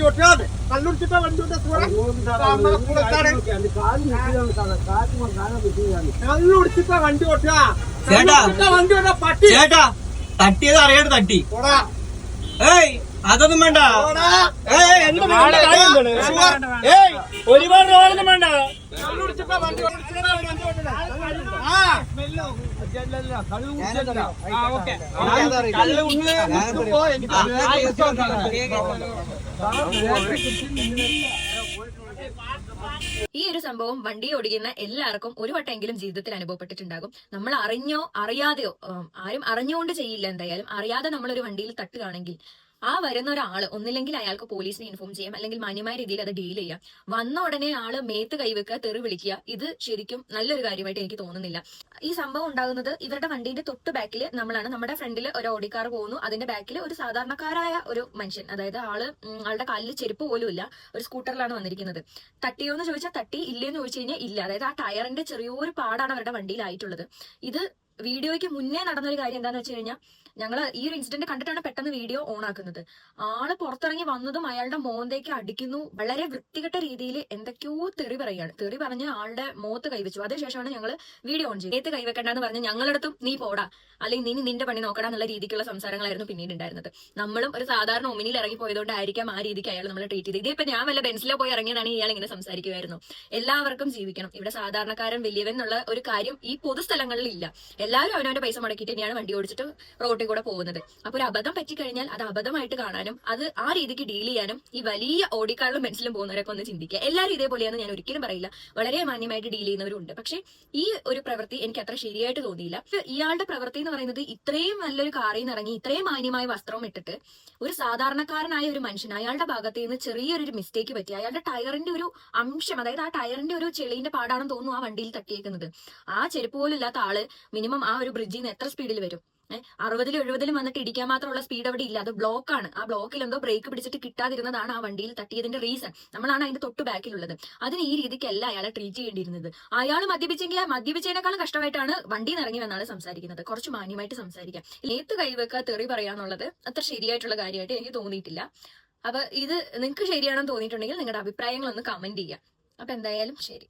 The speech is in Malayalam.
ഓട്ടാതെ കള്ളുടിച്ചിട്ടാ വണ്ടി കള്ളുടിച്ചിട്ടാ വണ്ടി ഓട്ടാ വണ്ടി ഓട്ടാ പട്ടി ചേട്ടാ തട്ടിയത് അറിയാണ്ട് തട്ടി. ഏയ് അതൊന്നും വേണ്ട. ഒരുപാട് രൂപയൊന്നും വേണ്ട. ഈ ഒരു സംഭവം വണ്ടി ഓടിക്കുന്ന എല്ലാവർക്കും ഒരു വട്ടമെങ്കിലും ജീവിതത്തിൽ അനുഭവപ്പെട്ടിട്ടുണ്ടാകും. നമ്മൾ അറിഞ്ഞോ അറിയാതെയോ, ആരും അറിഞ്ഞുകൊണ്ട് ചെയ്യില്ല, എന്തായാലും അറിയാതെ നമ്മളൊരു വണ്ടിയിൽ തട്ടുകയാണെങ്കിൽ ആ വരുന്ന ഒരാള് ഒന്നില്ലെങ്കിൽ അയാൾക്ക് പോലീസിനെ ഇൻഫോം ചെയ്യാം, അല്ലെങ്കിൽ മാന്യമായ രീതിയിൽ അത് ഡീൽ ചെയ്യാം. വന്ന ഉടനെ ആള് മേത്ത് കൈവെക്കുക, തെറി വിളിക്കുക, ഇത് ശരിക്കും നല്ലൊരു കാര്യമായിട്ട് എനിക്ക് തോന്നുന്നില്ല. ഈ സംഭവം ഉണ്ടാകുന്നത് ഇവരുടെ വണ്ടിന്റെ തൊട്ട് ബാക്കിൽ നമ്മളാണ്. നമ്മുടെ ഫ്രണ്ടിൽ ഒരു ഓടിക്കാർ പോകുന്നു, അതിന്റെ ബാക്കിൽ ഒരു സാധാരണക്കാരായ ഒരു മനുഷ്യൻ, അതായത് ആളുടെ കാലിൽ ചെരുപ്പ് പോലും ഇല്ല, ഒരു സ്കൂട്ടറിലാണ് വന്നിരിക്കുന്നത്. തട്ടിയോ എന്ന് ചോദിച്ചാൽ തട്ടി, ഇല്ലേന്ന് ചോദിച്ചു കഴിഞ്ഞാൽ ഇല്ല. അതായത് ആ ടയറിന്റെ ചെറിയൊരു പാടാണ് അവരുടെ വണ്ടിയിലായിട്ടുള്ളത്. ഇത് വീഡിയോയ്ക്ക് മുന്നേ നടന്നൊരു കാര്യം എന്താണെന്ന് വെച്ച് കഴിഞ്ഞാൽ, ഞങ്ങൾ ഈ ഒരു ഇൻസിഡന്റ് കണ്ടിട്ടാണ് പെട്ടെന്ന് വീഡിയോ ഓൺ ആക്കുന്നത്. ആള് പുറത്തിറങ്ങി വന്നതും അയാളുടെ മോന്തേക്ക് അടിക്കുന്നു, വളരെ വൃത്തികെട്ട രീതിയിൽ എന്തൊക്കെയോ തെറി പറയുകയാണ്. തെറി പറഞ്ഞ് ആളുടെ മോത്ത് കൈവച്ചു. അതിനുശേഷമാണ് ഞങ്ങൾ വീഡിയോ ഓൺ ചെയ്തത്. നേത്ത് കൈവെക്കണ്ടെന്ന് പറഞ്ഞ് ഞങ്ങളടുത്തും നീ പോടാ, അല്ലെങ്കിൽ നീ നിന്റെ പണി നോക്കടാ എന്നുള്ള രീതിക്കുള്ള സംസാരങ്ങളായിരുന്നു പിന്നീട് ഉണ്ടായിരുന്നത്. നമ്മളും ഒരു സാധാരണ ഒമിനിയിൽ ഇറങ്ങി പോയതുകൊണ്ടായിരിക്കാം ആ രീതിക്ക് അയാൾ നമ്മളെ ട്രീറ്റ് ചെയ്തത്. ഇതിപ്പോ ഞാൻ വല്ല ബെൻസിലോ പോയി ഇറങ്ങിയതാണ് ഇയാൾ ഇങ്ങനെ സംസാരിക്കുമായിരുന്നു. എല്ലാവർക്കും ജീവിക്കണം, ഇവിടെ സാധാരണക്കാരൻ വലിയവൻ എന്നുള്ള ഒരു കാര്യം ഈ പൊതുസ്ഥലങ്ങളിൽ ഇല്ല. എല്ലാവരും അവനവന്റെ പൈസ മുടക്കിയിട്ട് തന്നെയാണ് വണ്ടി ഓടിച്ചിട്ട് റോട്ടിൽ കൂടെ പോകുന്നത്. അപ്പൊ ഒരു അബദ്ധം പറ്റിക്കഴിഞ്ഞാൽ അത് അബദ്ധമായിട്ട് കാണാനും അത് ആ രീതിക്ക് ഡീൽ ചെയ്യാനും ഈ വലിയ ഓടിക്കാളിലും ബെൻസിലും പോകുന്നവരൊക്കെ ഒന്ന് ചിന്തിക്കുക. എല്ലാവരും ഇതേപോലെയാണെന്ന് ഞാൻ ഒരിക്കലും പറയില്ല, വളരെ മാന്യമായിട്ട് ഡീൽ ചെയ്യുന്നവരുണ്ട്. പക്ഷെ ഈ ഒരു പ്രവൃത്തി എനിക്ക് അത്ര ശരിയായിട്ട് തോന്നിയില്ല. ഇയാളുടെ പ്രവൃത്തി എന്ന് പറയുന്നത് ഇത്രയും നല്ലൊരു കാറിൽ നിന്ന് ഇറങ്ങി ഇത്രയും മാന്യമായ വസ്ത്രം ഇട്ടിട്ട് ഒരു സാധാരണക്കാരനായ ഒരു മനുഷ്യൻ, അയാളുടെ ഭാഗത്ത് നിന്ന് ചെറിയൊരു മിസ്റ്റേക്ക് പറ്റി, അയാളുടെ ടയറിന്റെ ഒരു അംശം, അതായത് ആ ടയറിന്റെ ഒരു ചെളിന്റെ പാടാണെന്ന് തോന്നുന്നു ആ വണ്ടിയിൽ തട്ടിയേക്കുന്നത്. ആ ചെരുപ്പ് പോലും ഇല്ലാത്ത ആള് മിനിമം ആ ഒരു ബ്രിഡ്ജിൽ നിന്ന് എത്ര സ്പീഡിൽ വരും? 60-ലും 70-ലും വന്നിട്ട് ഇടിക്കാൻ മാത്രമുള്ള സ്പീഡ് അവിടെ ഇല്ല. അത് ബ്ലോക്കാണ്. ആ ബ്ലോക്കിൽ എന്തോ ബ്രേക്ക് പിടിച്ചിട്ട് കിട്ടാതിരുന്നതാണ് ആ വണ്ടിയിൽ തട്ടിയതിന്റെ റീസൺ. നമ്മളാണ് അതിന്റെ തൊട്ട് ബാക്കിലുള്ളത്. അതിന് ഈ രീതിക്കല്ല അയാളെ ട്രീറ്റ് ചെയ്യേണ്ടിയിരുന്നത്. അയാൾ മദ്യപിച്ചതിനേക്കാളും കഷ്ടമായിട്ടാണ് വണ്ടിയിൽ നിന്ന് ഇറങ്ങി വന്നാണ് സംസാരിക്കുന്നത്. കുറച്ച് മാന്യമായിട്ട് സംസാരിക്കാം. നേത്ത് കൈവെക്കുക, തെറി പറയാന്നുള്ളത് അത്ര ശരിയായിട്ടുള്ള കാര്യമായിട്ട് എനിക്ക് തോന്നിയിട്ടില്ല. അപ്പൊ ഇത് നിങ്ങൾക്ക് ശരിയാണെന്ന് തോന്നിയിട്ടുണ്ടെങ്കിൽ നിങ്ങളുടെ അഭിപ്രായങ്ങളൊന്ന് കമന്റ് ചെയ്യാം. അപ്പൊ എന്തായാലും ശരി.